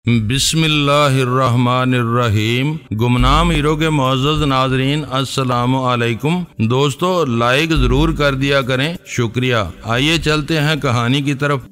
बिस्मिल्लाहिर्रहमानिर्रहीम। गुमनाम हीरो के मुअज़्ज़ज़ नाज़रीन अस्सलामु अलैकुम। दोस्तों, लाइक ज़रूर कर दिया करें, शुक्रिया। आइए चलते हैं कहानी की तरफ।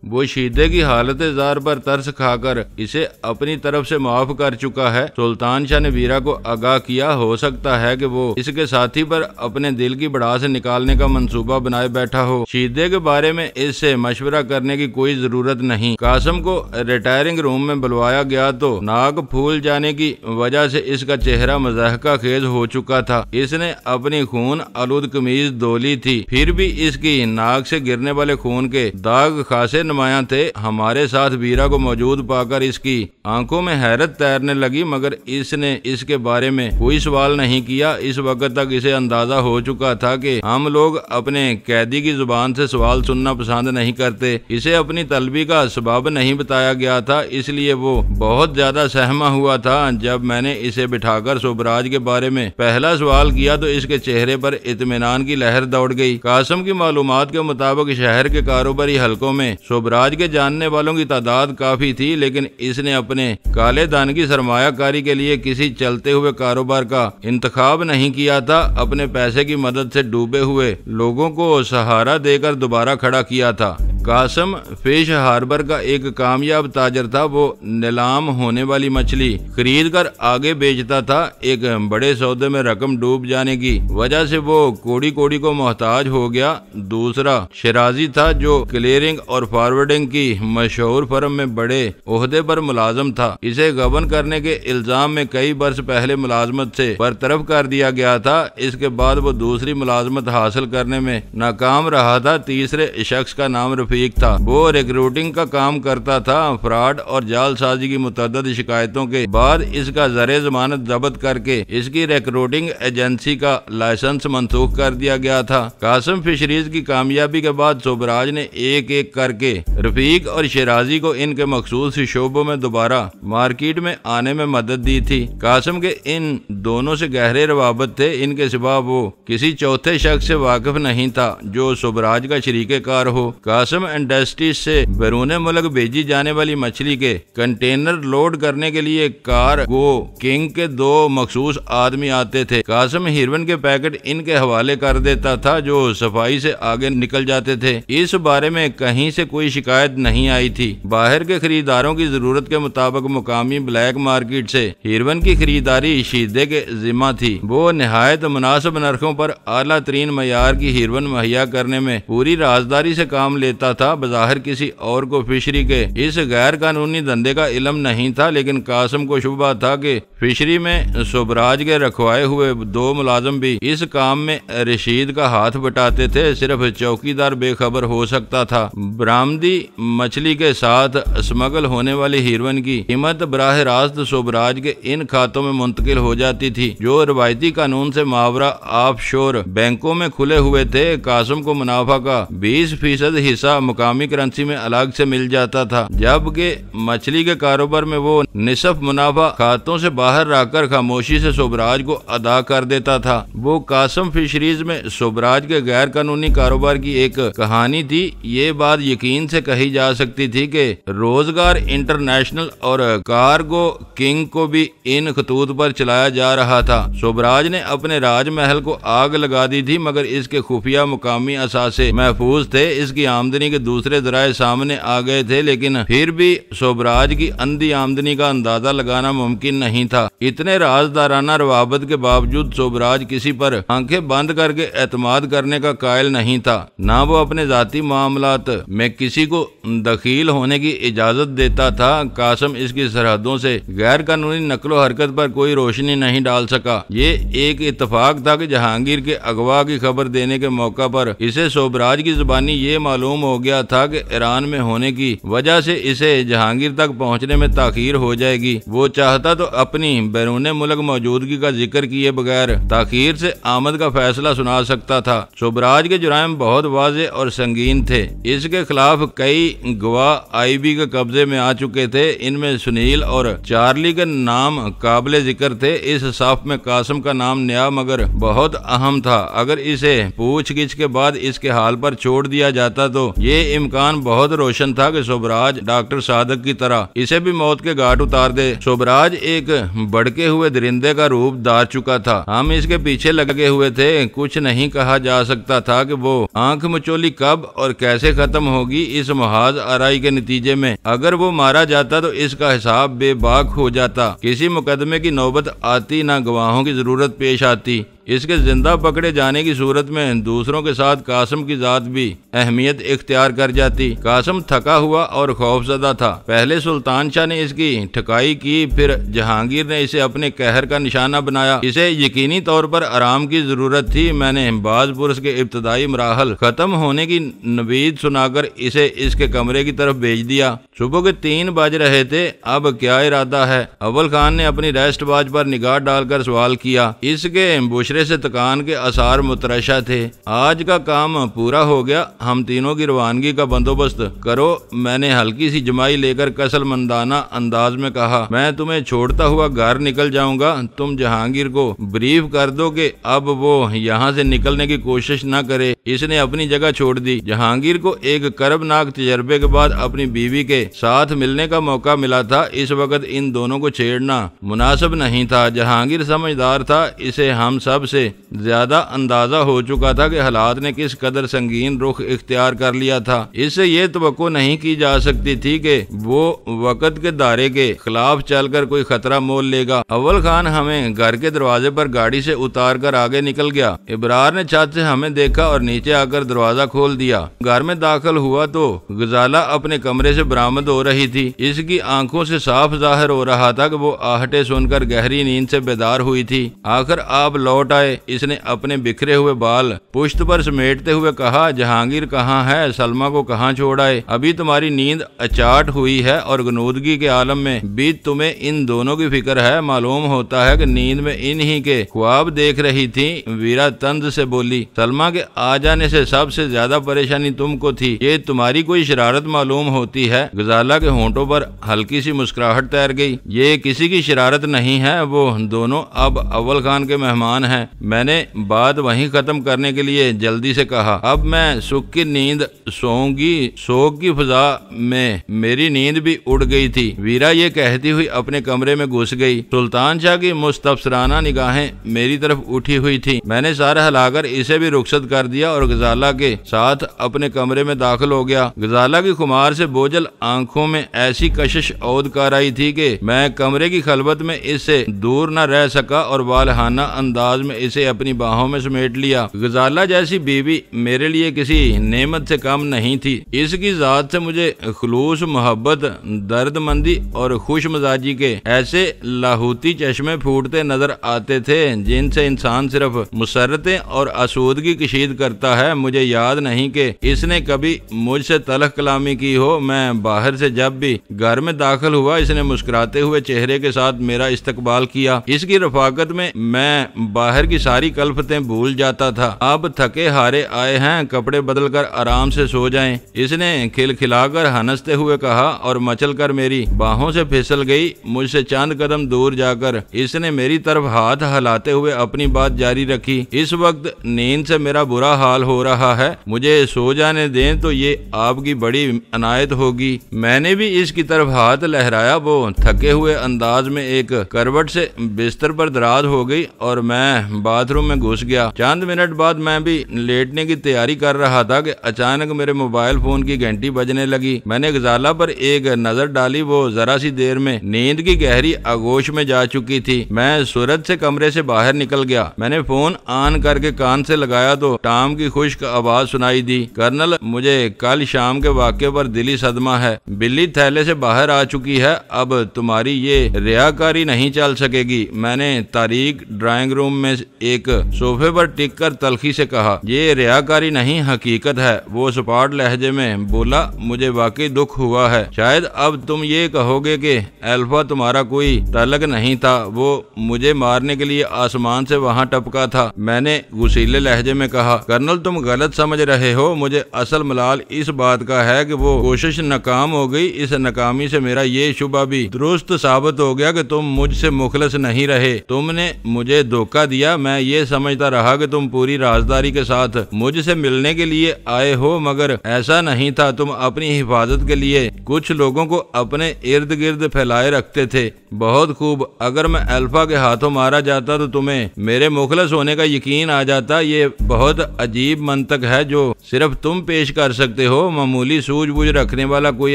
वो शीदे की हालत ज़ार पर तरस खाकर इसे अपनी तरफ से माफ कर चुका है। सुल्तान शाह ने वीरा को आगाह किया, हो सकता है कि वो इसके साथी पर अपने दिल की भड़ास निकालने का मंसूबा बनाए बैठा हो। शीदे के बारे में इससे मशवरा करने की कोई जरूरत नहीं। कासम को रिटायरिंग रूम में बुलवाया गया तो नाक फूल जाने की वजह से इसका चेहरा मज़ाहका खेज हो चुका था। इसने अपनी खून आलूद कमीज धोली थी, फिर भी इसकी नाक से गिरने वाले खून के दाग खासे नुमाया थे। हमारे साथ वीरा को मौजूद पाकर इसकी आंखों में हैरत तैरने लगी, मगर इसने इसके बारे में कोई सवाल नहीं किया। इस वक्त तक इसे अंदाजा हो चुका था कि हम लोग अपने कैदी की जुबान से सवाल सुनना पसंद नहीं करते। इसे अपनी तलबी का सबब नहीं बताया गया था, इसलिए वो बहुत ज्यादा सहमा हुआ था। जब मैंने इसे बिठाकर सोबराज के बारे में पहला सवाल किया तो इसके चेहरे पर इत्मीनान की लहर दौड़ गई। कासम की मालूमात के मुताबिक शहर के कारोबारी हलकों में सोबराज के जानने वालों की तादाद काफी थी, लेकिन इसने अपने काले धन की सरमायाकारी के लिए किसी चलते हुए कारोबार का इंतखाब नहीं किया था। अपने पैसे की मदद से डूबे हुए लोगों को सहारा देकर दोबारा खड़ा किया था। कासम फिश हार्बर का एक कामयाब ताजर था। वो नीलाम होने वाली मछली खरीद कर आगे बेचता था। एक बड़े सौदे में रकम डूब जाने की वजह से वो कोड़ी कोड़ी को मोहताज हो गया। दूसरा शिराजी था जो क्लियरिंग और फॉरवर्डिंग की मशहूर फर्म में बड़े ओहदे पर मुलाजम था। इसे गबन करने के इल्जाम में कई वर्ष पहले मुलाजमत से बरतरफ कर दिया गया था। इसके बाद वो दूसरी मुलाजमत हासिल करने में नाकाम रहा था। तीसरे शख्स का नाम था। वो रिक्रूटिंग का काम करता था। फ्रॉड और जालसाजी की मुतअद्दिद शिकायतों के बाद इसका ज़रे जमानत जब्त करके इसकी रिक्रूटिंग एजेंसी का लाइसेंस मनसूख कर दिया गया था। कासम फिशरीज की कामयाबी के बाद सोबराज ने एक एक करके रफीक और शिराजी को इनके मखसूस शोबों में दोबारा मार्केट में आने में मदद दी थी। कासम के इन दोनों से गहरे रवाबत थे। इनके सिवा वो किसी चौथे शख्स से वाकिफ नहीं था जो सोबराज का शरीके कार हो। कासम इंडस्ट्रीज से बैरून मुल्क भेजी जाने वाली मछली के कंटेनर लोड करने के लिए कार गो किंग के दो मखसूस आदमी आते थे। कासम हीरोइन के पैकेट इनके हवाले कर देता था जो सफाई से आगे निकल जाते थे। इस बारे में कहीं से कोई शिकायत नहीं आई थी। बाहर के खरीदारों की जरूरत के मुताबिक मुकामी ब्लैक मार्केट से हीरोइन की खरीदारी शीदे के जिम्मा थी। वो निहायत मुनासिब नरखों पर आला तरीन मयार की हीरोइन मुहैया करने में पूरी राजदारी से काम लेता था। बज़ाहिर किसी और को फिशरी के इस गैर कानूनी धंधे का इल्म नहीं था, लेकिन कासम को शुबा था कि फिशरी में सोबराज के रखवाए हुए दो मुलाजम भी इस काम में रशीद का हाथ बटाते थे। सिर्फ चौकीदार बेखबर हो सकता था। बरामदी मछली के साथ स्मगल होने वाली हीरोइन की कीमत बराह रास्त सोबराज के इन खातों में मुंतकिल हो जाती थी जो रवायती कानून से मावरा ऑफशोर बैंकों में खुले हुए थे। कासम को मुनाफा का 20% हिस्सा मुकामी करेंसी में अलग से मिल जाता था, जबकि मछली के कारोबार में वो निसफ मुनाफा खातों से बाहर रखकर खामोशी से सोबराज को अदा कर देता था। वो कासम फिशरीज में सोबराज के गैर कानूनी कारोबार की एक कहानी थी। ये बात यकीन से कही जा सकती थी कि रोजगार इंटरनेशनल और कार्गो किंग को भी इन खतूत पर चलाया जा रहा था। सोबराज ने अपने राजमहल को आग लगा दी थी, मगर इसके खुफिया मुकामी असासे महफूज थे। इसकी आमदनी के दूसरे जराए सामने आ गए थे, लेकिन फिर भी सोबराज की अंधी आमदनी का अंदाजा लगाना मुमकिन नहीं था। इतने राजदाराना रवाबत के बावजूद सोबराज किसी पर आंखें बंद करके एतमाद करने का कायल नहीं था। ना वो अपने जाती मामलात में किसी को दखील होने की इजाजत देता था। कासम इसकी सरहदों से गैर कानूनी नकलो हरकत पर कोई रोशनी नहीं डाल सका। ये एक इत्तफाक था कि जहांगीर के अगवा की खबर देने के मौका पर इसे सोबराज की जुबानी ये मालूम हो गया था कि ईरान में होने की वजह से इसे जहांगीर तक पहुंचने में ताखीर हो जाएगी। वो चाहता तो अपनी बैरून मुल्क मौजूदगी का जिक्र किए बगैर ताखीर से आमद का फैसला सुना सकता था। सोबराज के जुराइम बहुत वाज़े और संगीन थे। इसके खिलाफ कई गवाह आईबी के कब्जे में आ चुके थे। इनमें सुनील और चार्ली के नाम काबिल जिक्र थे। इस साफ में कासम का नाम नया मगर बहुत अहम था। अगर इसे पूछगिछ के बाद इसके हाल पर छोड़ दिया जाता तो ये इम्कान बहुत रोशन था कि शुभराज डॉक्टर सादक की तरह इसे भी मौत के घाट उतार दे। शुभराज एक भड़के हुए दरिंदे का रूप धार चुका था। हम इसके पीछे लगे हुए थे। कुछ नहीं कहा जा सकता था कि वो आंख मचोली कब और कैसे खत्म होगी इस मुहाज आराई के नतीजे में। अगर वो मारा जाता तो इसका हिसाब बेबाक हो जाता। किसी मुकदमे की नौबत आती, ना गवाहों की जरूरत पेश आती। इसके जिंदा पकड़े जाने की सूरत में दूसरों के साथ कासिम की जात भी अहमियत इख्तियार कर जाती। कासिम थका हुआ और खौफजदा था। पहले सुल्तान शाह ने इसकी ठकाई की, फिर जहांगीर ने इसे अपने कहर का निशाना बनाया। इसे यकीनी तौर पर आराम की जरूरत थी। मैंने बाजपुरस के इब्तदाई मराहल खत्म होने की नवीद सुनाकर इसे इसके कमरे की तरफ भेज दिया। सुबह के 3 बज रहे थे। अब क्या इरादा है? अव्वल खान ने अपनी रेस्ट वाच पर निगाह डालकर सवाल किया। इसके बुशरे से तकान के आसार मुतरशा थे। आज का काम पूरा हो गया, हम तीनों की रवानगी का बंदोबस्त करो। मैंने हल्की सी जमाई लेकर कसलमंदाना अंदाज में कहा। मैं तुम्हें छोड़ता हुआ घर निकल जाऊंगा। तुम जहांगीर को ब्रीफ कर दो कि अब वो यहाँ से निकलने की कोशिश न करे। इसने अपनी जगह छोड़ दी। जहांगीर को एक करबनाक तजर्बे के बाद अपनी बीवी के साथ मिलने का मौका मिला था। इस वक्त इन दोनों को छेड़ना मुनासिब नहीं था। जहांगीर समझदार था। इसे हम सब से ज्यादा अंदाजा हो चुका था कि हालात ने किस कदर संगीन रुख इख्तियार कर लिया था। इससे ये तवक्को नहीं की जा सकती थी कि वो वक्त के दायरे के खिलाफ चलकर कोई खतरा मोल लेगा। अव्वल खान हमें घर के दरवाजे पर गाड़ी से उतार कर आगे निकल गया। इब्रार ने छत से हमें देखा और नीचे आकर दरवाजा खोल दिया। घर में दाखिल हुआ तो गजाला अपने कमरे से बरामद हो रही थी। इसकी आंखों से साफ जाहिर हो रहा था कि वो आहटे सुनकर गहरी नींद से बेदार हुई थी। आखिर आप लौट आए। इसने अपने बिखरे हुए बाल पुश्त पर समेटते हुए कहा। जहांगीर कहाँ है? सलमा को कहाँ छोड़ आए? अभी तुम्हारी नींद अचाट हुई है और गनूदगी के आलम में भी तुम्हें इन दोनों की फिक्र है। मालूम होता है कि नींद में इन्हीं के ख्वाब देख रही थी। वीरा तंज से बोली। सलमा के आ जाने से सबसे ज्यादा परेशानी तुमको थी। ये तुम्हारी कोई शरारत मालूम होती है। गजाला के होंठों पर हल्की सी मुस्कुराहट तैर गई। ये किसी की शरारत नहीं है। वो दोनों अब अव्वल खान के मेहमान हैं। मैंने बात वहीं खत्म करने के लिए जल्दी से कहा। अब मैं सुख की नींद सोऊंगी। शोक की फजा में मेरी नींद भी उड़ गई थी। वीरा ये कहती हुई अपने कमरे में घुस गई। सुल्तान शाह की मुस्तफसराना निगाहें मेरी तरफ उठी हुई थी। मैंने सर हिलाकर इसे भी रुखसत कर दिया और गजाला के साथ अपने कमरे में दाखिल हो गया। गजाला की खुमार से बोझल आंखों में ऐसी कशिश औद कर आई थी कि मैं कमरे की खलबत में इससे दूर न रह सका और वालहाना अंदाज में इसे अपनी बाहों में समेट लिया। गजाला जैसी बीवी मेरे लिए किसी नेमत से कम नहीं थी। इसकी जात से मुझे खुलूस, मोहब्बत, दर्दमंदी और खुश मजाजी के ऐसे लाहूती चश्मे फूटते नजर आते थे जिनसे इंसान सिर्फ मुसरतें और आसूदगी कशीद करता है। मुझे याद नहीं कि इसने कभी मुझसे तलख कलामी की हो। मैं बाहर से जब भी घर में दाखिल हुआ इसने मुस्कुराते हुए चेहरे के साथ मेरा इस्तकबाल किया। इसकी रफाकत में मैं बाहर की सारी कल्फतें भूल जाता था। अब थके हारे आए हैं, कपड़े बदलकर आराम से सो जाएं। इसने खिलखिलाकर हंसते हुए कहा और मचलकर मेरी बाहों से फिसल गई। मुझसे चंद कदम दूर जाकर इसने मेरी तरफ हाथ हिलाते हुए अपनी बात जारी रखी। इस वक्त नींद से मेरा बुरा हाल हो रहा है। मुझे सो जाने दें तो ये आपकी बड़ी अनायत होगी। मैंने भी इसकी तरफ हाथ लहराया। वो थके हुए अंदाज में एक करवट से बिस्तर पर दराज हो गई और मैं बाथरूम में घुस गया। चंद मिनट बाद मैं भी लेटने की तैयारी कर रहा था कि अचानक मेरे मोबाइल फोन की घंटी बजने लगी। मैंने गजाला पर एक नजर डाली। वो जरा सी देर में नींद की गहरी आगोश में जा चुकी थी। मैं सूरत से कमरे से बाहर निकल गया। मैंने फोन ऑन करके कान से लगाया तो टॉम की खुश्क आवाज सुनाई दी। कर्नल, मुझे कल शाम के वाक़े पर दिली सदमा है। बिल्ली थैले से बाहर आ चुकी है। अब तुम्हारी ये रियाकारी नहीं चल सकेगी। मैंने तारीख ड्राइंग रूम में एक सोफे पर टिक कर तलखी से कहा। ये रियाकारी नहीं, हकीकत है। वो सपाट लहजे में बोला। मुझे वाकई दुख हुआ है। शायद अब तुम ये कहोगे कि अल्फा तुम्हारा कोई तलक नहीं था। वो मुझे मारने के लिए आसमान से वहाँ टपका था। मैंने गुस्सीले लहजे में कहा। कर्नल कर्नल तुम गलत समझ रहे हो। मुझे असल मलाल इस बात का है कि वो कोशिश नाकाम हो गई। इस नाकामी से मेरा ये शुबा भी दुरुस्त साबित हो गया कि तुम मुझसे मुखलस नहीं रहे। तुमने मुझे धोखा दिया। मैं ये समझता रहा कि तुम पूरी राजदारी के साथ मुझसे मिलने के लिए आए हो, मगर ऐसा नहीं था। तुम अपनी हिफाजत के लिए कुछ लोगों को अपने इर्द गिर्द फैलाए रखते थे। बहुत खूब। अगर मैं अल्फा के हाथों मारा जाता तो तुम्हें मेरे मुखलस होने का यकीन आ जाता। ये बहुत अजीब मंतक है जो सिर्फ तुम पेश कर सकते हो। मामूली सूझबूझ रखने वाला कोई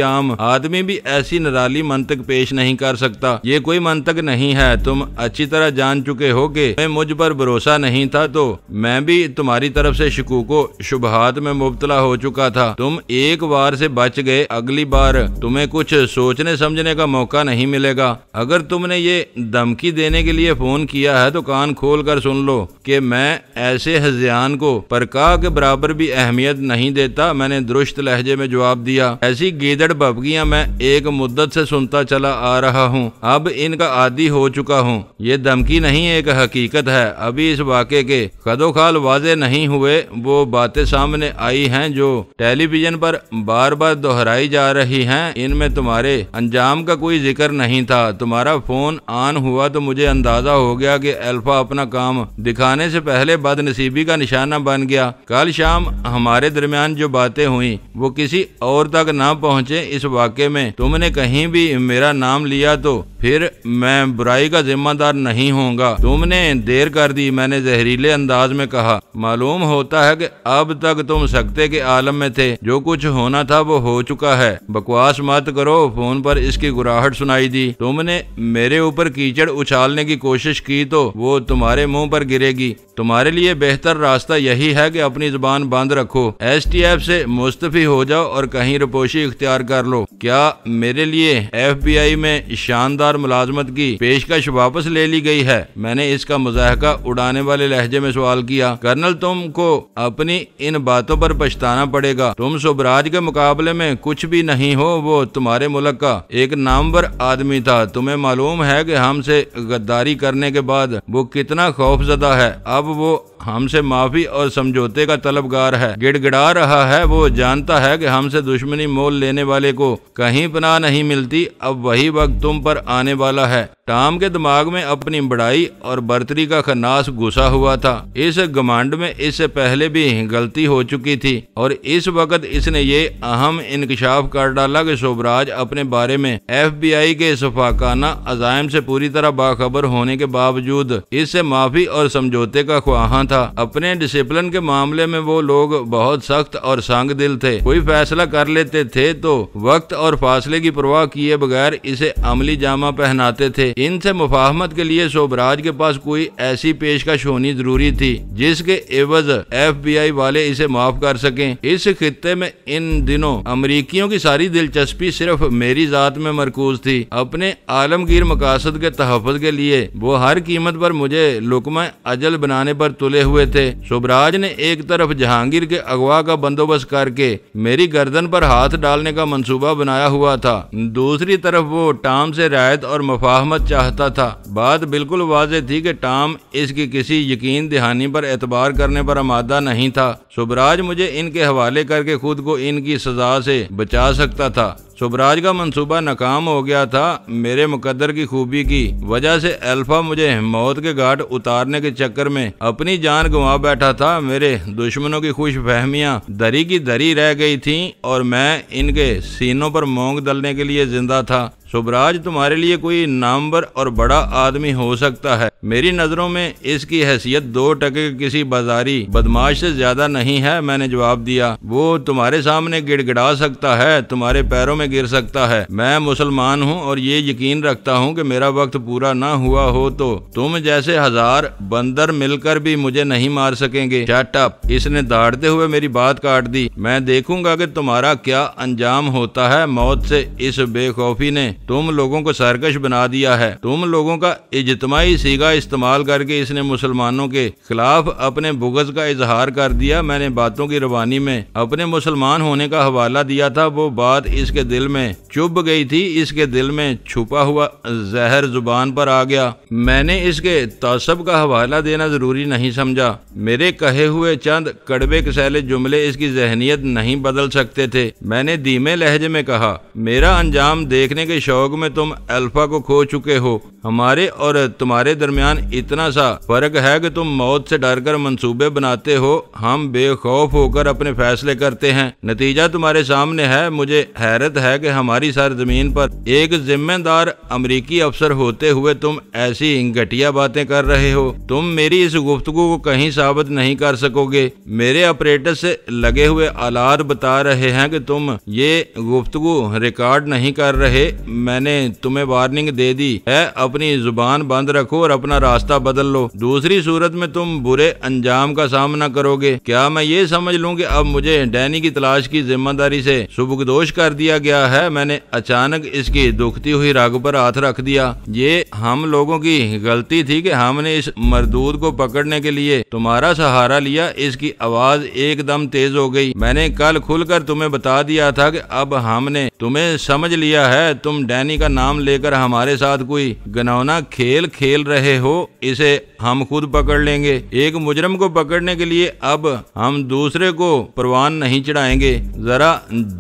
आम आदमी भी ऐसी निराली मंतक पेश नहीं कर सकता। ये कोई मंतक नहीं है। तुम अच्छी तरह जान चुके हो कि मैं मुझ पर भरोसा नहीं था, तो मैं भी तुम्हारी तरफ से शकूको शुबहात में मुब्तला हो चुका था। तुम एक बार से बच गए, अगली बार तुम्हें कुछ सोचने समझने का मौका नहीं मिलेगा। अगर तुमने ये धमकी देने के लिए फोन किया है तो कान खोल कर सुन लो कि मैं ऐसे हज़ियान को परकाह के बराबर भी अहमियत नहीं देता। मैंने दुरुस्त लहजे में जवाब दिया। ऐसी गीदड़ बबकियां मैं एक मुद्दत से सुनता चला आ रहा हूँ। अब इनका आदी हो चुका हूँ। ये धमकी नहीं, एक हकीकत है। अभी इस वाक़े के कदोखाल वाजे नहीं हुए, वो बातें सामने आई हैं जो टेलीविजन पर बार बार दोहराई जा रही हैं। इनमें तुम्हारे अंजाम का कोई जिक्र नहीं था। तुम्हारा फोन ऑन हुआ तो मुझे अंदाजा हो गया कि अल्फा अपना काम दिखाने से पहले बदनसीबी का निशाना बन गया। कल शाम हमारे दरमियान जो बातें हुई वो किसी और तक ना पहुँचे। इस वाक़े में तुमने कहीं भी मेरा नाम लिया तो फिर मैं बुराई का जिम्मेदार नहीं होऊंगा। तुमने देर कर दी, मैंने जहरीले अंदाज में कहा। मालूम होता है कि अब तक तुम सकते के आलम में थे। जो कुछ होना था वो हो चुका है। बकवास मत करो। फोन पर इसकी गुराहट सुनाई दी। तुमने मेरे ऊपर कीचड़ उछालने की कोशिश की तो वो तुम्हारे मुंह पर गिरेगी। तुम्हारे लिए बेहतर रास्ता यही है कि अपनी जुबान बंद रखो। STF से मुस्तफी हो जाओ और कहीं रपोशी इख्तियार कर लो। क्या मेरे लिए FBI में शानदार मुलाजमत की पेशकश वापस ले ली गई है? मैंने इसका मुजाहका उड़ाने वाले लहजे में सवाल किया। कर्नल तुमको अपनी इन बातों पर पछताना पड़ेगा। तुम सुबराज के मुकाबले में कुछ भी नहीं हो। वो तुम्हारे मुल्क का एक नामवर आदमी था। तुम्हें मालूम है कि हमसे गद्दारी करने के बाद वो कितना खौफजदा है। अब वो हमसे माफी और समझौते का तलबगार है। गिड़गिड़ा रहा है। वो जानता है कि हमसे दुश्मनी मोल लेने वाले को कहीं पनाह नहीं मिलती। अब वही वक्त तुम पर आने वाला है। टॉम के दिमाग में अपनी बड़ाई और बर्तरी का खन्नास घुसा हुआ था। इस घमंड में इससे पहले भी गलती हो चुकी थी और इस वक्त इसने ये अहम इंकशाफ कर डाला कि शोभराज अपने बारे में FBI के शफाकाना अज़ाइम से पूरी तरह बाखबर होने के बावजूद इससे माफी और समझौते का ख्वाहां था। अपने डिसिप्लिन के मामले में वो लोग बहुत सख्त और संग दिल थे। कोई फैसला कर लेते थे तो वक्त और फासले की परवाह किए बगैर इसे अमली जामा पहनाते थे। इनसे मुफाहमत के लिए शोभराज के पास कोई ऐसी पेशकश होनी जरूरी थी जिसके एवज FBI वाले इसे माफ कर सकें। इस खित्ते में इन दिनों अमरीकियों की सारी दिलचस्पी सिर्फ मेरी जात में मरकूज थी। अपने आलमगीर मकासद के तहफ़्फ़ुज़ के लिए वो हर कीमत पर मुझे लुक़मा अजल बनाने पर तुले हुए थे। शोभराज ने एक तरफ जहांगीर के अगवा का बंदोबस्त करके मेरी गर्दन पर हाथ डालने का मंसूबा बनाया हुआ था। दूसरी तरफ वो टॉम से रायत और मुफाहमत चाहता था। बात बिल्कुल वाज़ेह थी कि टॉम इसकी किसी यकीन दहानी पर एतबार करने पर आमादा नहीं था। शोभराज मुझे इनके हवाले करके खुद को इनकी सजा से बचा सकता था। शोभराज का मंसूबा नाकाम हो गया था। मेरे मुकद्दर की खूबी की वजह से अल्फा मुझे मौत के घाट उतारने के चक्कर में अपनी जान गंवा बैठा था। मेरे दुश्मनों की खुश फहमियां दरी की दरी रह गई थीं और मैं इनके सीनों पर मोंग दलने के लिए जिंदा था। शोभराज तुम्हारे लिए कोई नामवर और बड़ा आदमी हो सकता है। मेरी नजरों में इसकी हैसियत 2 टके किसी बाजारी बदमाश से ज्यादा नहीं है। मैंने जवाब दिया। वो तुम्हारे सामने गिड़गिड़ा सकता है, तुम्हारे पैरों में गिर सकता है। मैं मुसलमान हूँ और ये यकीन रखता हूँ कि मेरा वक्त पूरा ना हुआ हो तो तुम जैसे 1000 बंदर मिलकर भी मुझे नहीं मार सकेंगे। Shut up. इसने दाड़ते हुए मेरी बात काट दी। मैं देखूंगा कि तुम्हारा क्या अंजाम होता है। मौत से इस बेखौफी ने तुम लोगों को सरकश बना दिया है। तुम लोगों का इज्तिमाई सीगा का इस्तेमाल करके इसने मुसलमानों के खिलाफ अपने बुग़्ज़ का इजहार कर दिया। मैंने बातों की रवानी में अपने मुसलमान होने का हवाला दिया था। वो बात इसके दिल में चुभ गई थी। इसके दिल में छुपा हुआ जहर जुबान पर आ गया। मैंने इसके तअस्सुब का हवाला देना जरूरी नहीं समझा। मेरे कहे हुए चंद कड़वे कसैले जुमले इसकी ज़हनियत नहीं बदल सकते थे। मैंने धीमे लहजे में कहा, मेरा अंजाम देखने के शौक में तुम अल्फा को खो चुके हो। हमारे और तुम्हारे दरमियान इतना सा फर्क है कि तुम मौत से डरकर मंसूबे बनाते हो, हम बेखौफ होकर अपने फैसले करते हैं। नतीजा तुम्हारे सामने है। मुझे हैरत है कि हमारी सरजमीन पर एक जिम्मेदार अमरीकी अफसर होते हुए तुम ऐसी घटिया बातें कर रहे हो। तुम मेरी इस गुफ्तगू को कहीं साबित नहीं कर सकोगे। मेरे ऑपरेटर से लगे हुए आलात बता रहे हैं कि तुम ये गुफ्तगू रिकॉर्ड नहीं कर रहे। मैंने तुम्हें वार्निंग दे दी है, अपनी जुबान बंद रखो और अपना रास्ता बदल लो। दूसरी सूरत में तुम बुरे अंजाम का सामना करोगे। क्या मैं ये समझ लूं कि अब मुझे डैनी की तलाश की जिम्मेदारी से सुबुकदोश कर दिया गया है? मैंने अचानक इसकी दुखती हुई रग पर हाथ रख दिया। ये हम लोगों की गलती थी कि हमने इस मरदूद को पकड़ने के लिए तुम्हारा सहारा लिया। इसकी आवाज एकदम तेज हो गई। मैंने कल खुलकर तुम्हें बता दिया था कि अब हमने तुम्हें समझ लिया है। तुम डैनी का नाम लेकर हमारे साथ कोई घिनौना खेल खेल रहे हो। इसे हम खुद पकड़ लेंगे। एक मुजरम को पकड़ने के लिए अब हम दूसरे को परवान नहीं चढ़ाएंगे। जरा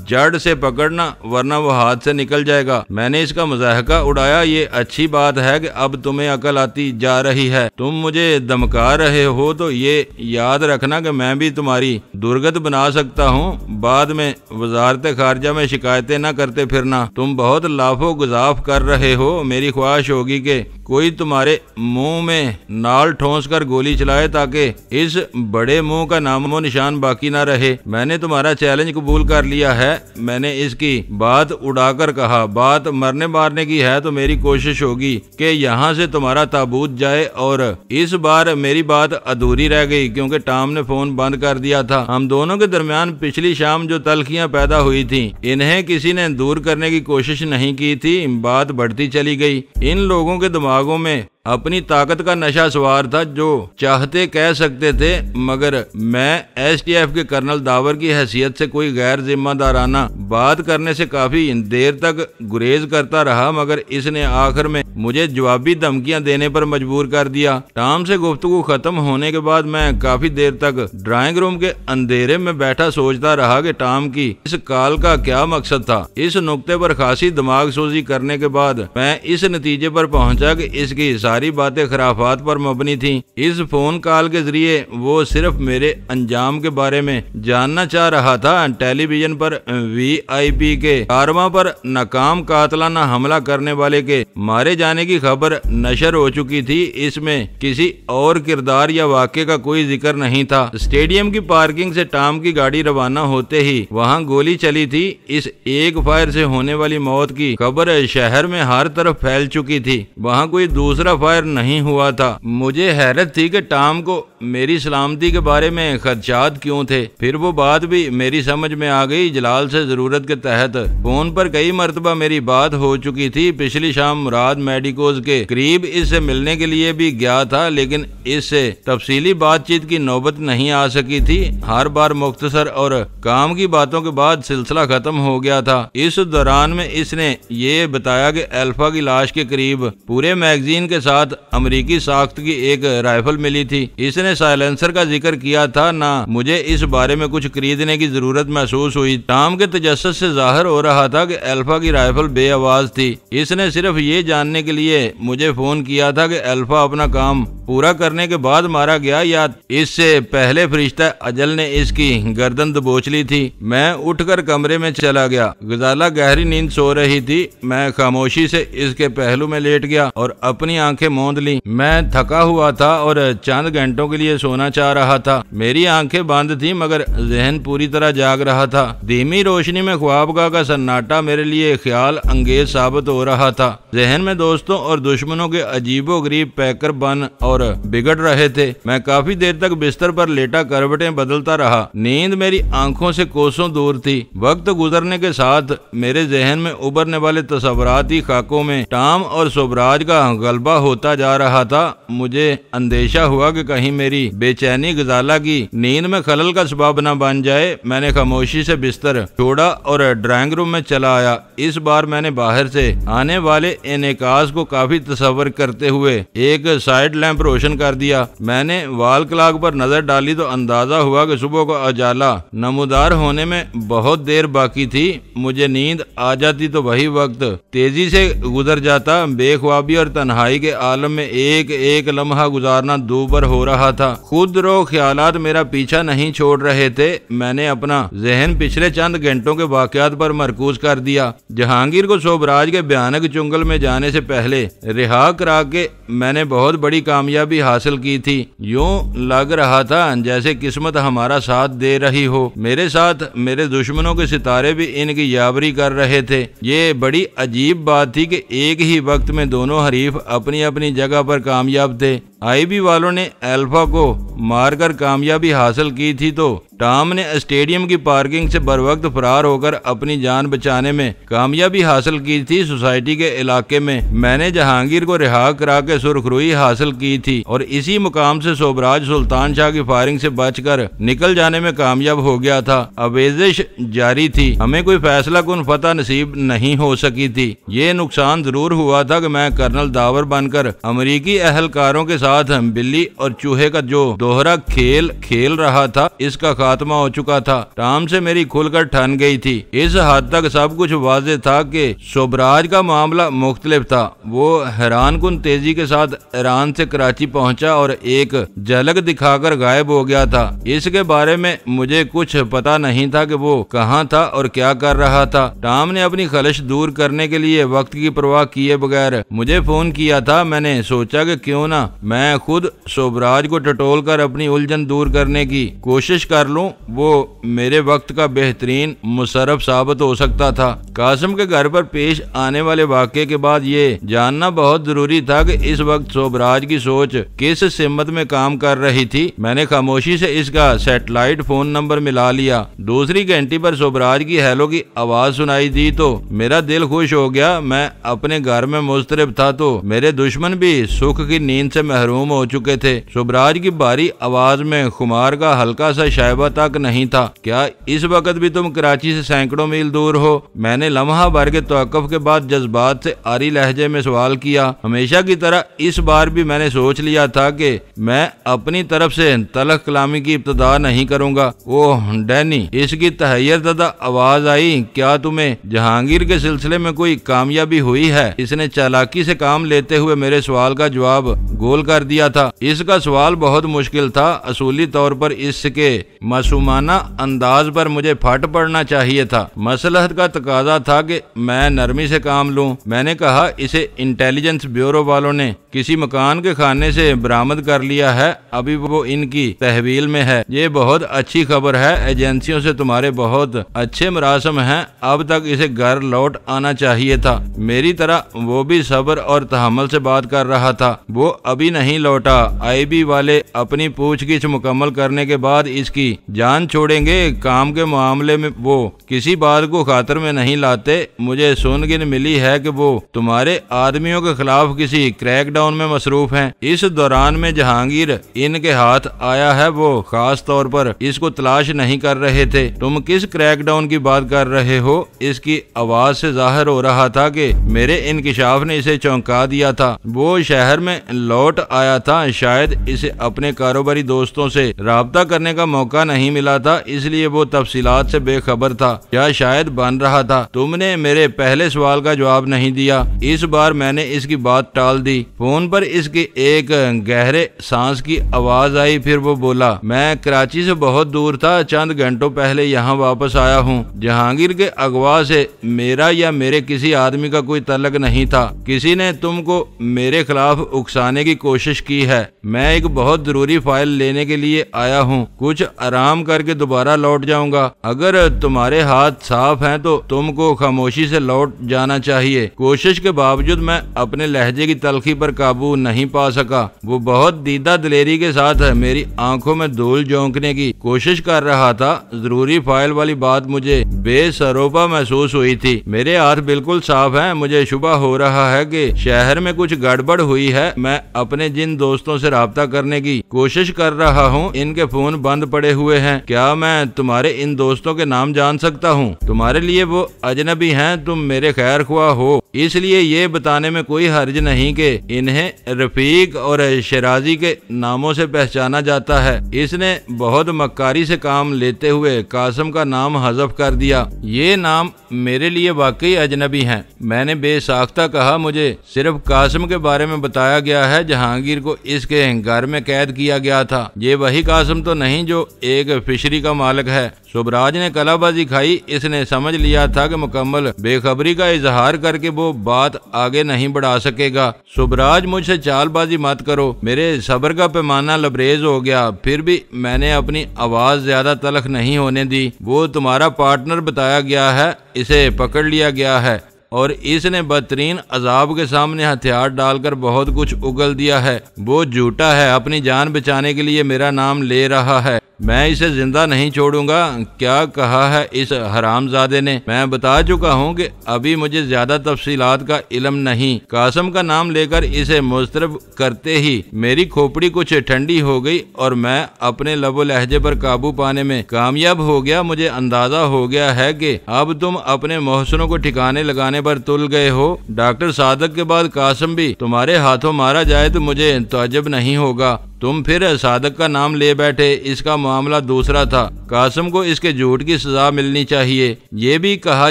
जड़ से पकड़ना, वरना वो हाथ से निकल जाएगा। मैंने इसका मजाहका उड़ाया। ये अच्छी बात है कि अब तुम्हें अकल आती जा रही है। तुम मुझे धमका रहे हो तो ये याद रखना कि मैं भी तुम्हारी दुर्गत बना सकता हूँ। बाद में वजारत खारजा में शिकायतें न करते फिरना। तुम बहुत लाफो गुजाफ कर रहे हो। मेरी ख्वाहिश होगी कि कोई तुम्हारे मुंह में नाल ठोंस कर गोली चलाए ताकि इस बड़े मुंह का नामो निशान बाकी ना रहे। मैंने तुम्हारा चैलेंज कबूल कर लिया है। मैंने इसकी बात उड़ाकर कहा, बात मरने मारने की है तो मेरी कोशिश होगी कि यहाँ से तुम्हारा ताबूत जाए। और इस बार मेरी बात अधूरी रह गई क्योंकि टॉम ने फोन बंद कर दिया था। हम दोनों के दरमियान पिछली शाम जो तल्खियां पैदा हुई थी, इन्हें किसी ने दूर करने की कोशिश नहीं की थी। बात बढ़ती चली गई। इन लोगों के दिमागों में अपनी ताकत का नशा सवार था। जो चाहते कह सकते थे, मगर मैं एसटीएफ के कर्नल दावर की हैसियत से कोई गैर जिम्मेदाराना बात करने से काफी देर तक गुरेज करता रहा, मगर इसने आखिर में मुझे जवाबी धमकियां देने पर मजबूर कर दिया। टॉम से गुफ्तगू खत्म होने के बाद मैं काफी देर तक ड्राइंग रूम के अंधेरे में बैठा सोचता रहा कि टॉम की इस कॉल का क्या मकसद था। इस नुक्ते पर खासी दिमाग सोजी करने के बाद मैं इस नतीजे पर पहुंचा कि इसकी सारी बातें खराफात पर मबनी थी। इस फोन कॉल के जरिए वो सिर्फ मेरे अंजाम के बारे में जानना चाह रहा था। टेलीविजन पर वीआईपी के कारवां पर नाकाम कातलाना हमला करने वाले के मारे जाने की खबर नशर हो चुकी थी। इसमें किसी और किरदार या वाक़े का कोई जिक्र नहीं था। स्टेडियम की पार्किंग से टॉम की गाड़ी रवाना होते ही वहां गोली चली थी। इस एक फायर से होने वाली मौत की खबर शहर में हर तरफ फैल चुकी थी। वहां कोई दूसरा फायर नहीं हुआ था। मुझे हैरत थी कि टॉम को मेरी सलामती के बारे में खदशात क्यों थे। फिर वो बात भी मेरी समझ में आ गई। जलाल से जरूरत के तहत फोन पर कई मरतबा मेरी बात हो चुकी थी। पिछली शाम मुराद मेडिकोज के करीब इससे मिलने के लिए भी गया था, लेकिन इससे तफसीली बातचीत की नौबत नहीं आ सकी थी। हर बार मुख्तसर और काम की बातों के बाद सिलसिला खत्म हो गया था। इस दौरान में इसने ये बताया कि अल्फा की लाश के करीब पूरे मैगजीन के साथ अमेरिकी साख्त की एक राइफल मिली थी। इसने साइलेंसर का जिक्र किया था। ना मुझे इस बारे में कुछ खरीदने की जरूरत महसूस हुई। टॉम के तजस्सुस से जाहिर हो रहा था कि अल्फा की राइफल बेआवाज थी। इसने सिर्फ ये जानने के लिए मुझे फोन किया था कि अल्फा अपना काम पूरा करने के बाद मारा गया या इससे पहले फरिश्ता अजल ने इसकी गर्दन दबोच ली थी। मैं उठकर कमरे में चला गया। गजाला गहरी नींद सो रही थी। मैं खामोशी से इसके पहलू में लेट गया और अपनी आंखें मूंद ली। मैं थका हुआ था और चंद घंटों के लिए सोना चाह रहा था। मेरी आंखें बंद थी मगर जहन पूरी तरह जाग रहा था। धीमी रोशनी में ख्वाबगाह का सन्नाटा मेरे लिए ख्याल अंगेज साबित हो रहा था। जहन में दोस्तों और दुश्मनों के अजीबो गरीब पैकर बन और और बिगड़ रहे थे। मैं काफी देर तक बिस्तर पर लेटा करवटें बदलता रहा। नींद मेरी आंखों से कोसों दूर थी। वक्त गुजरने के साथ मेरे जहन में उभरने वाले तस्वुराती खाकों में टॉम और सोबराज का गलबा होता जा रहा था। मुझे अंदेशा हुआ कि कहीं मेरी बेचैनी गजाला की नींद में खलल का सबब न बन जाए। मैंने खामोशी से बिस्तर छोड़ा और ड्राइंग रूम में चला आया। इस बार मैंने बाहर से आने वाले इनेकास को काफी तस्वर करते हुए एक साइड लैंप रोशन कर दिया। मैंने वॉल क्लॉक पर नजर डाली तो अंदाजा हुआ कि सुबह का उजाला नमूदार होने में बहुत देर बाकी थी। मुझे नींद आ जाती तो वही वक्त तेजी से गुजर जाता। बेख्वाबी और तन्हाई के आलम में एक एक लम्हा गुजारना दूभर हो रहा था। खुद रो ख्यालात मेरा पीछा नहीं छोड़ रहे थे। मैंने अपना जहन पिछले चंद घंटों के वाकयात पर मरकूज कर दिया। जहांगीर को सोबराज के भयानक चुंगल में जाने से पहले रिहा करा के मैंने बहुत बड़ी कामयाबी हासिल की थी। यूं लग रहा था जैसे किस्मत हमारा साथ दे रही हो। मेरे साथ मेरे दुश्मनों के सितारे भी इनकी यावरी कर रहे थे। ये बड़ी अजीब बात थी कि एक ही वक्त में दोनों हरीफ अपनी अपनी जगह पर कामयाब थे। आईबी वालों ने अल्फा को मारकर कामयाबी हासिल की थी तो टॉम ने स्टेडियम की पार्किंग से बरवक्त फरार होकर अपनी जान बचाने में कामयाबी हासिल की थी। सोसाइटी के इलाके में मैंने जहांगीर को रिहा करा के सुरखरुई हासिल की थी और इसी मुकाम से सोबराज सुल्तान शाह की फायरिंग से बचकर निकल जाने में कामयाब हो गया था। आवेजिश जारी थी। हमें कोई फैसला कुन फतह नसीब नहीं हो सकी थी। ये नुकसान जरूर हुआ था कि मैं कर्नल दावर बनकर अमरीकी अहलकारों के साथ बिल्ली और चूहे का जो दोहरा खेल रहा था, इसका खात्मा हो चुका था। टॉम से मेरी खुलकर ठन गई थी। इस हद तक सब कुछ वाज़ेह था कि सोबराज का मामला मुख्तलिफ था। वो हैरान कुन तेजी के साथ ईरान से कराची पहुंचा और एक झलक दिखाकर गायब हो गया था। इसके बारे में मुझे कुछ पता नहीं था कि वो कहाँ था और क्या कर रहा था। टॉम ने अपनी खलश दूर करने के लिए वक्त की परवाह किए बगैर मुझे फोन किया था। मैंने सोचा कि क्यों ना मैं खुद सोबराज को टटोल कर अपनी उलझन दूर करने की कोशिश कर लूं। वो मेरे वक्त का बेहतरीन मुशर्रफ साबित हो सकता था। कासिम के घर पर पेश आने वाले वाक़े के बाद ये जानना बहुत जरूरी था कि इस वक्त सोबराज की सोच किस सिमत में काम कर रही थी। मैंने खामोशी से इसका सैटेलाइट फोन नंबर मिला लिया। दूसरी घंटी पर सोबराज की हेलो की आवाज सुनाई दी तो मेरा दिल खुश हो गया। मैं अपने घर में मुस्तरिब था तो मेरे दुश्मन भी सुख की नींद से महरूम हो चुके थे। सोबराज की भारी आवाज में खुमार का हल्का सा शायबा तक नहीं था। क्या इस वक्त भी तुम कराची से सैकड़ों मील दूर हो? मैंने लम्हा भर के तवक्कुफ के बाद जज्बात से आरी लहजे में सवाल किया। हमेशा की तरह इस बार भी मैंने सोच लिया था कि मैं अपनी तरफ से तलख कलामी की इब्तिदा नहीं करूंगा। ओह डैनी, इसकी तहैयर ज़दा आवाज आई। क्या तुम्हें जहांगीर के सिलसिले में कोई कामयाबी हुई है? इसने चालाकी से काम लेते हुए मेरे सवाल का जवाब गोल कर दिया था। इसका सवाल बहुत मुश्किल था। असूली तौर पर इसके मासूमाना अंदाज पर मुझे फट पड़ना चाहिए था। मसलहत का तकाजा था कि मैं नरमी से काम लूं। मैंने कहा, इसे इंटेलिजेंस ब्यूरो वालों ने किसी मकान के खाने से बरामद कर लिया है। अभी वो इनकी तहवील में है। ये बहुत अच्छी खबर है। एजेंसियों से तुम्हारे बहुत अच्छे मरासम हैं। अब तक इसे घर लौट आना चाहिए था। मेरी तरह वो भी सब्र और तहम्मुल से बात कर रहा था। वो अभी नहीं लौटा। आईबी वाले अपनी पूछगिछ मुकम्मल करने के बाद इसकी जान छोड़ेंगे। काम के मामले में वो किसी बात को खातर में नहीं लाते। मुझे सुनगिन मिली है कि वो तुम्हारे आदमियों के खिलाफ किसी क्रैकडाउन में मसरूफ हैं। इस दौरान में जहांगीर इनके हाथ आया है। वो खास तौर पर इसको तलाश नहीं कर रहे थे। तुम किस क्रैकडाउन की बात कर रहे हो? इसकी आवाज से जाहिर हो रहा था कि मेरे इंकिशाफ ने इसे चौंका दिया था। वो शहर में लौट आया था। शायद इसे अपने कारोबारी दोस्तों से राब्ता करने का मौका नहीं मिला था, इसलिए वो तफसीलात से बेखबर था या शायद बन रहा था। तुमने मेरे पहले सवाल का जवाब नहीं दिया। इस बार मैंने इसकी बात टाल दी। फोन पर इसकी एक गहरे सांस की आवाज आई। फिर वो बोला, मैं कराची से बहुत दूर था। चंद घंटों पहले यहाँ वापस आया हूँ। जहांगीर के अगवा से मेरा या मेरे किसी आदमी का कोई तल्लक नहीं था। किसी ने तुमको मेरे खिलाफ उकसाने की कोशिश कोशिश की है। मैं एक बहुत जरूरी फाइल लेने के लिए आया हूँ, कुछ आराम करके दोबारा लौट जाऊंगा। अगर तुम्हारे हाथ साफ हैं तो तुमको खामोशी से लौट जाना चाहिए। कोशिश के बावजूद मैं अपने लहजे की तलखी पर काबू नहीं पा सका। वो बहुत दीदा दिलेरी के साथ मेरी आंखों में धूल झोंकने की कोशिश कर रहा था। जरूरी फाइल वाली बात मुझे बेसरोपा महसूस हुई थी। मेरे हाथ बिल्कुल साफ हैं। मुझे शुबा हो रहा है कि शहर में कुछ गड़बड़ हुई है। मैं अपने जिन दोस्तों से राब्ता करने की कोशिश कर रहा हूँ, इनके फोन बंद पड़े हुए हैं। क्या मैं तुम्हारे इन दोस्तों के नाम जान सकता हूँ? तुम्हारे लिए वो अजनबी हैं, तुम मेरे खैर ख्वाह हो, इसलिए ये बताने में कोई हर्ज नहीं कि इन्हें रफीक और शराजी के नामों से पहचाना जाता है। इसने बहुत मक्कारी से काम लेते हुए कासिम का नाम हज़फ कर दिया। ये नाम मेरे लिए वाकई अजनबी हैं। मैंने बेसाख्ता कहा, मुझे सिर्फ कासिम के बारे में बताया गया है। जहांगीर को इसके घर में कैद किया गया था। ये वही कासिम तो नहीं जो एक फिशरी का मालिक है? सुबराज ने कलाबाजी खाई। इसने समझ लिया था कि मुकम्मल बेखबरी का इजहार करके वो बात आगे नहीं बढ़ा सकेगा। सुबराज, मुझसे चालबाजी मत करो। मेरे सब्र का पैमाना लबरेज हो गया, फिर भी मैंने अपनी आवाज ज्यादा तलख नहीं होने दी। वो तुम्हारा पार्टनर बताया गया है, इसे पकड़ लिया गया है और इसने बदतरीन अजाब के सामने हथियार डालकर बहुत कुछ उगल दिया है। वो झूठा है, अपनी जान बचाने के लिए मेरा नाम ले रहा है। मैं इसे जिंदा नहीं छोड़ूंगा। क्या कहा है इस हरामजादे ने? मैं बता चुका हूँ कि अभी मुझे ज्यादा तफसीलात का इल्म नहीं। कासिम का नाम लेकर इसे मुस्तरब करते ही मेरी खोपड़ी कुछ ठंडी हो गई और मैं अपने लबो लहजे पर काबू पाने में कामयाब हो गया। मुझे अंदाजा हो गया है कि अब तुम अपने मोहसिनों को ठिकाने लगाने पर तुल गए हो। डॉक्टर सादक के बाद कासिम भी तुम्हारे हाथों मारा जाए तो मुझे ताज्जुब नहीं होगा। तुम फिर सादक का नाम ले बैठे। इसका मामला दूसरा था। कासिम को इसके झूठ की सजा मिलनी चाहिए। ये भी कहा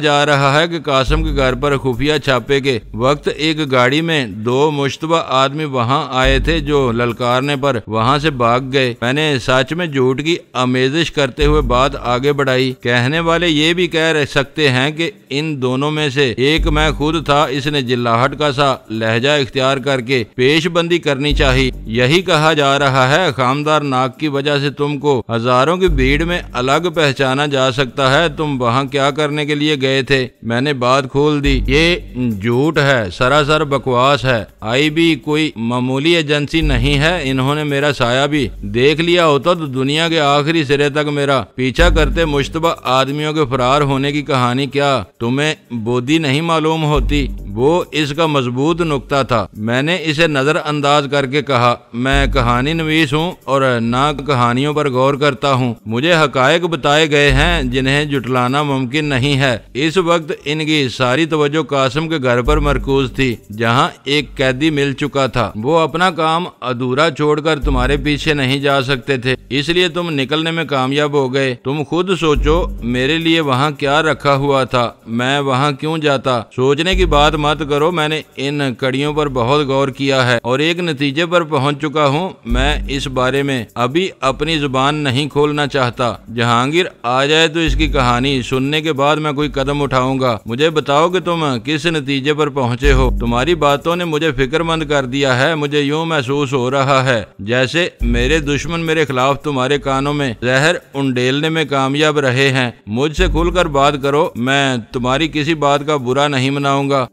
जा रहा है कि कासिम के घर पर खुफिया छापे के वक्त एक गाड़ी में 2 मुश्तबा आदमी वहां आए थे जो ललकारने पर वहां से भाग गए। मैंने सच में झूठ की आमेजिश करते हुए बात आगे बढ़ाई। कहने वाले ये भी कह सकते हैं कि इन दोनों में से एक मैं खुद था। इसने जिल्लाहट का सा लहजा इख्तियार करके पेशबंदी करनी चाहिए। यही कहा जा रहा है। खामदार नाक की वजह से तुमको हजारों की भीड़ में अलग पहचाना जा सकता है। तुम वहां क्या करने के लिए गए थे? मैंने बात खोल दी। ये झूठ है, सरासर बकवास है। आईबी कोई मामूली एजेंसी नहीं है। इन्होंने मेरा साया भी देख लिया होता तो दुनिया के आखिरी सिरे तक मेरा पीछा करते। मुश्तबा आदमियों के फरार होने की कहानी क्या तुम्हें बोधी नहीं मालूम होती? वो इसका मजबूत नुक्ता था। मैंने इसे नजरअंदाज करके कहा, मैं कहानी नवीस हूँ और ना कहानियों पर गौर करता हूँ। मुझे हकायक बताए गए हैं जिन्हें जुटलाना मुमकिन नहीं है। इस वक्त इनकी सारी तवज्जो कासिम के घर पर मरकूज थी, जहाँ एक कैदी मिल चुका था। वो अपना काम अधूरा छोड़कर तुम्हारे पीछे नहीं जा सकते थे, इसलिए तुम निकलने में कामयाब हो गए। तुम खुद सोचो, मेरे लिए वहाँ क्या रखा हुआ था? मैं वहाँ क्यों जाता? सोचने की बात मत करो। मैंने इन कड़ियों पर बहुत गौर किया है और एक नतीजे पर पहुंच चुका हूं। मैं इस बारे में अभी अपनी जुबान नहीं खोलना चाहता। जहांगीर आ जाए तो इसकी कहानी सुनने के बाद मैं कोई कदम उठाऊंगा। मुझे बताओ कि तुम किस नतीजे पर पहुंचे हो। तुम्हारी बातों ने मुझे फिक्रमंद कर दिया है। मुझे यूं महसूस हो रहा है जैसे मेरे दुश्मन मेरे खिलाफ तुम्हारे कानों में जहर उंडेलने में कामयाब रहे हैं। मुझसे खुलकर बात करो, मैं तुम्हारी किसी बात का बुरा नहीं मनाऊंगा।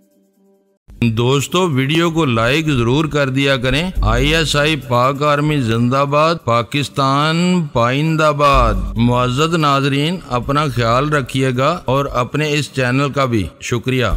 दोस्तों, वीडियो को लाइक जरूर कर दिया करें। ISI पाक आर्मी जिंदाबाद, पाकिस्तान पाइंदाबाद। मुअज़्ज़ज़ नाज़रीन, अपना ख्याल रखिएगा और अपने इस चैनल का भी शुक्रिया।